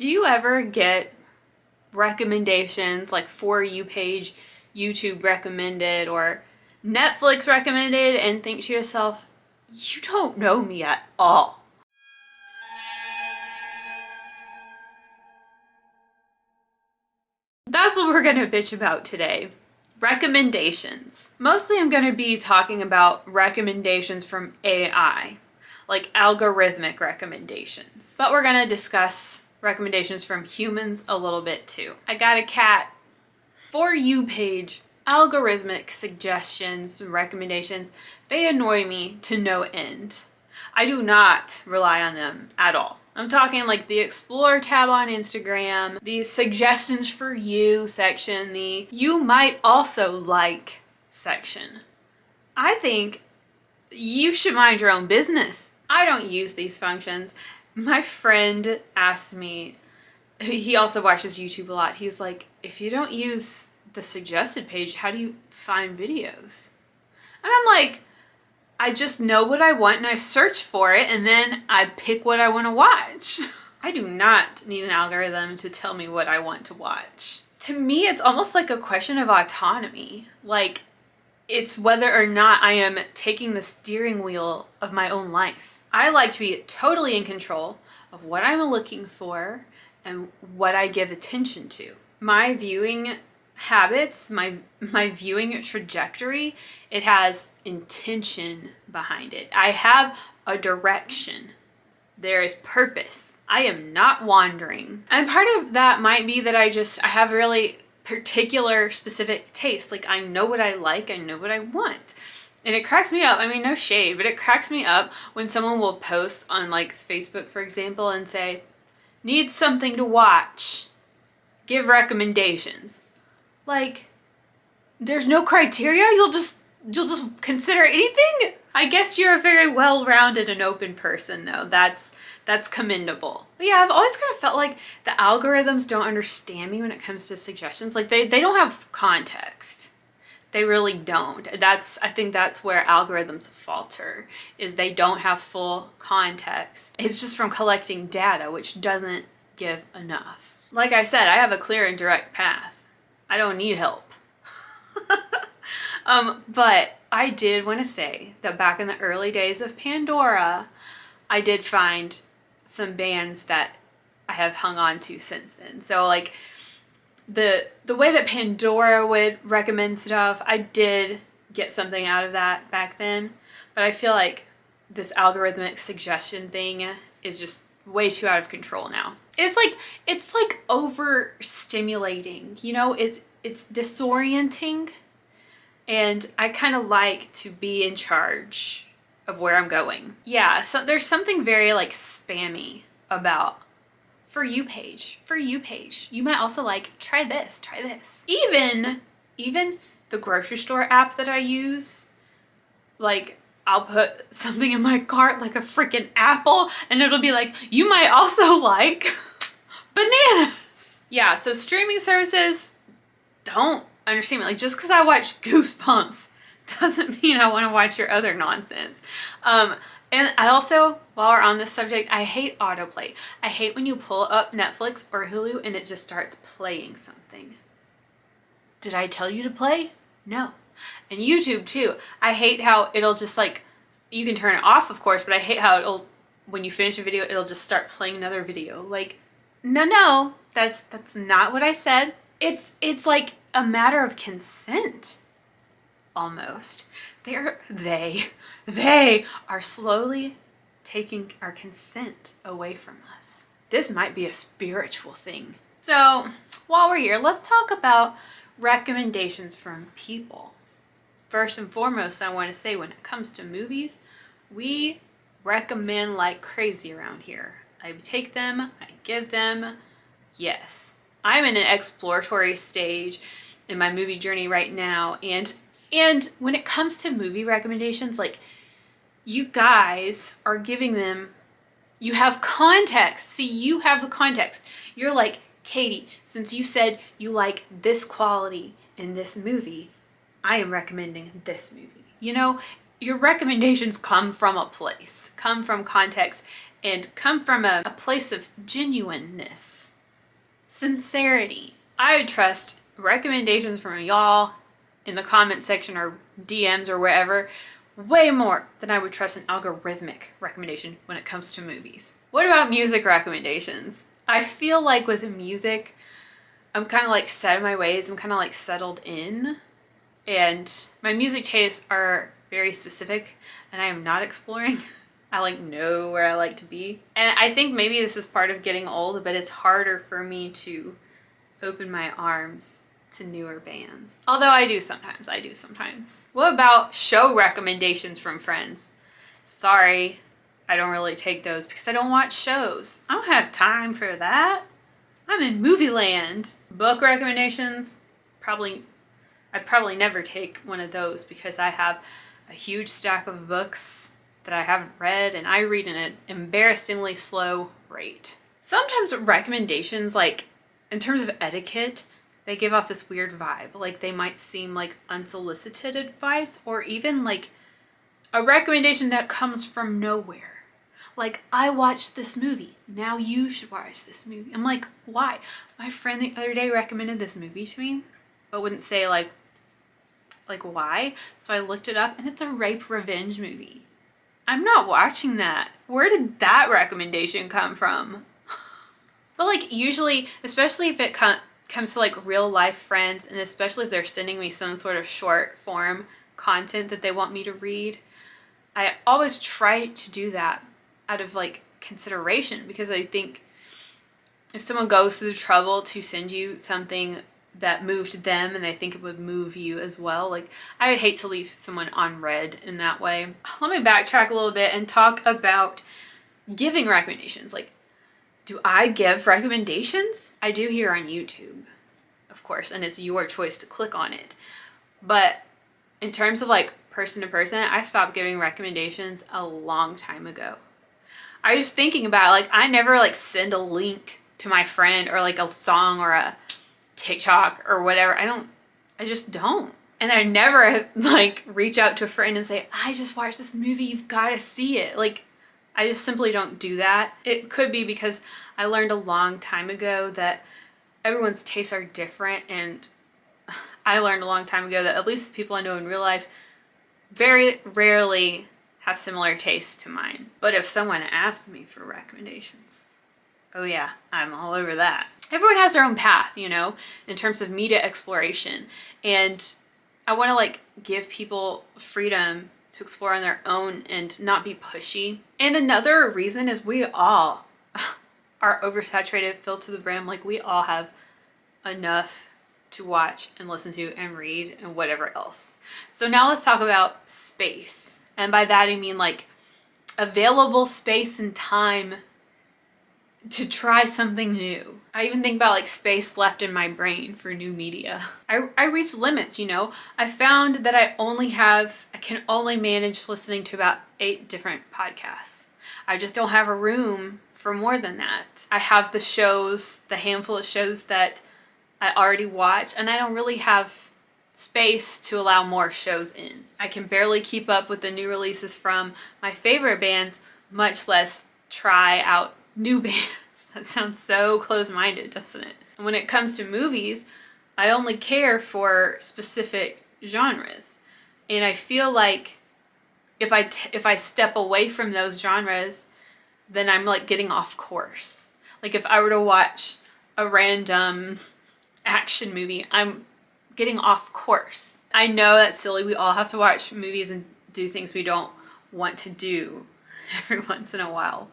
Do you ever get recommendations like For You page, YouTube recommended, or Netflix recommended, and think to yourself, you don't know me at all? That's what we're gonna bitch about today. Recommendations. Mostly I'm gonna be talking about recommendations from AI, like algorithmic recommendations. But we're gonna discuss recommendations from humans a little bit too. I got a cat. For You page, algorithmic suggestions and recommendations, they annoy me to no end. I do not rely on them at all. I'm talking like the Explore tab on Instagram, the Suggestions for You section, the You Might Also Like section. I think you should mind your own business. I don't use these functions. My friend asked me, he also watches YouTube a lot. He's like, if you don't use the suggested page, how do you find videos? And I'm like, I just know what I want and I search for it and then I pick what I want to watch. I do not need an algorithm to tell me what I want to watch. To me, it's almost like a question of autonomy. Like, it's whether or not I am taking the steering wheel of my own life. I like to be totally in control of what I'm looking for and what I give attention to. My viewing habits, my viewing trajectory, it has intention behind it. I have a direction. There is purpose. I am not wandering. And part of that might be that I have really particular specific taste. Like, I know what I like, I know what I want. And it cracks me up. I mean, no shade, but it cracks me up when someone will post on like Facebook, for example, and say, need something to watch, give recommendations. Like, there's no criteria? You'll just consider anything? I guess you're a very well-rounded and open person though. That's commendable. But yeah, I've always kind of felt like the algorithms don't understand me when it comes to suggestions. Like they don't have context. They really don't. I think that's where algorithms falter, is they don't have full context. It's just from collecting data, which doesn't give enough. Like I said, I have a clear and direct path. I don't need help. But I did want to say that back in the early days of Pandora, I did find some bands that I have hung on to since then. So like the way that Pandora would recommend stuff, I did get something out of that back then. But I feel like this algorithmic suggestion thing is just way too out of control now. It's like overstimulating, you know, it's disorienting, and I kind of like to be in charge of where I'm going. Yeah, so there's something very like spammy about For You page. You might also like, try this. Even the grocery store app that I use, like I'll put something in my cart like a freaking apple and it'll be like, you might also like bananas. Yeah, so streaming services don't understand me. Like, just because I watch Goosebumps doesn't mean I want to watch your other nonsense. And I also, while we're on this subject, I hate autoplay. I hate when you pull up Netflix or Hulu and it just starts playing something. Did I tell you to play? No. And YouTube too. I hate how it'll just like, you can turn it off of course, but I hate how when you finish a video, it'll just start playing another video. Like, no, that's not what I said. It's like a matter of consent, almost. They are slowly taking our consent away from us. This might be a spiritual thing. So while we're here, let's talk about recommendations from people. First and foremost, I want to say when it comes to movies, we recommend like crazy around here. I take them, I give them, yes. I'm in an exploratory stage in my movie journey right now, and when it comes to movie recommendations, like, you guys are giving them, you have context. See, you have the context. You're like, Katie, since you said you like this quality in this movie, I am recommending this movie. You know, your recommendations come from a place, come from context, and come from a place of genuineness. Sincerity. I would trust recommendations from y'all in the comment section or DMs or wherever way more than I would trust an algorithmic recommendation when it comes to movies. What about music recommendations? I feel like with music, I'm kind of like set in my ways. I'm kind of like settled in, and my music tastes are very specific, and I am not exploring. I like know where I like to be. And I think maybe this is part of getting old, but it's harder for me to open my arms to newer bands. Although I do sometimes. What about show recommendations from friends? Sorry, I don't really take those because I don't watch shows. I don't have time for that. I'm in movie land. Book recommendations, I'd probably never take one of those because I have a huge stack of books that I haven't read, and I read in an embarrassingly slow rate. Sometimes recommendations, like in terms of etiquette, they give off this weird vibe. Like they might seem like unsolicited advice, or even like a recommendation that comes from nowhere. Like, I watched this movie, now you should watch this movie. I'm like, why? My friend the other day recommended this movie to me, but wouldn't say like why. So I looked it up, and it's a rape revenge movie. I'm not watching that. Where did that recommendation come from? But like usually, especially if it comes to like real life friends, and especially if they're sending me some sort of short form content that they want me to read, I always try to do that out of like consideration, because I think if someone goes through the trouble to send you something that moved them and they think it would move you as well, like I would hate to leave someone unread in that way. Let me backtrack a little bit and talk about giving recommendations. Like, do I give recommendations? I do here on YouTube, of course, and it's your choice to click on it. But in terms of like person to person, I stopped giving recommendations a long time ago. I was thinking about it, like I never like send a link to my friend or like a song or a TikTok or whatever. I just don't. And I never like reach out to a friend and say, I just watched this movie, you've got to see it. Like, I just simply don't do that. It could be because I learned a long time ago that everyone's tastes are different, and I learned a long time ago that at least people I know in real life very rarely have similar tastes to mine. But if someone asks me for recommendations, oh yeah, I'm all over that. Everyone has their own path, you know, in terms of media exploration. And I want to like give people freedom to explore on their own and not be pushy. And another reason is we all are oversaturated, filled to the brim. Like we all have enough to watch and listen to and read and whatever else. So now let's talk about space. And by that I mean like available space and time to try something new. I even think about like space left in my brain for new media. I reach limits, you know. I found that I can only manage listening to about 8 different podcasts. I just don't have a room for more than that. I have the handful of shows that I already watch, and I don't really have space to allow more shows in. I can barely keep up with the new releases from my favorite bands, much less try out new bands. That sounds so close-minded, doesn't it? And when it comes to movies, I only care for specific genres. And I feel like if I step away from those genres, then I'm like getting off course. Like if I were to watch a random action movie, I'm getting off course. I know that's silly. We all have to watch movies and do things we don't want to do every once in a while.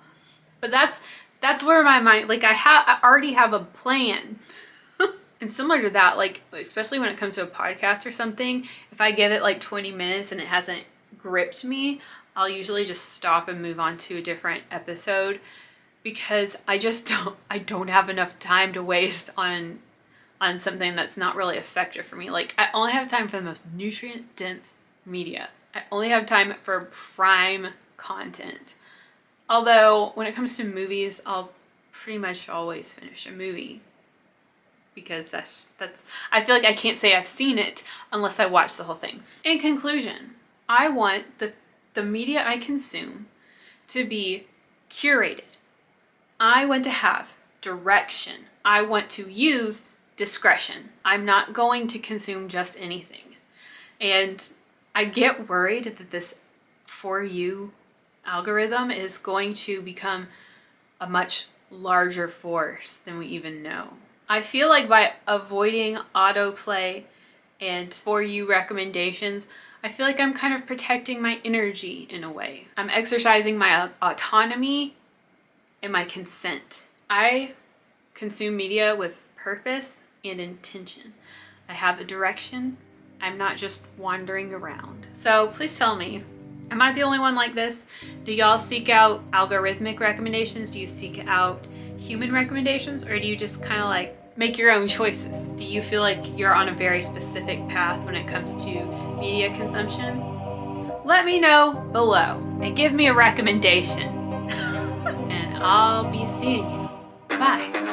But that's where my mind, like I already have a plan. And similar to that, like especially when it comes to a podcast or something, if I give it like 20 minutes and it hasn't gripped me, I'll usually just stop and move on to a different episode, because I don't have enough time to waste on something that's not really effective for me. Like I only have time for the most nutrient dense media. I only have time for prime content. Although when it comes to movies, I'll pretty much always finish a movie, because that's I feel like I can't say I've seen it unless I watch the whole thing. In conclusion, I want the media I consume to be curated. I want to have direction. I want to use discretion. I'm not going to consume just anything. And I get worried that this For You algorithm is going to become a much larger force than we even know. I feel like by avoiding autoplay and For You recommendations, I feel like I'm kind of protecting my energy in a way. I'm exercising my autonomy and my consent. I consume media with purpose and intention. I have a direction. I'm not just wandering around. So please tell me, am I the only one like this? Do y'all seek out algorithmic recommendations? Do you seek out human recommendations? Or do you just kind of like make your own choices? Do you feel like you're on a very specific path when it comes to media consumption? Let me know below and give me a recommendation. And I'll be seeing you. Bye.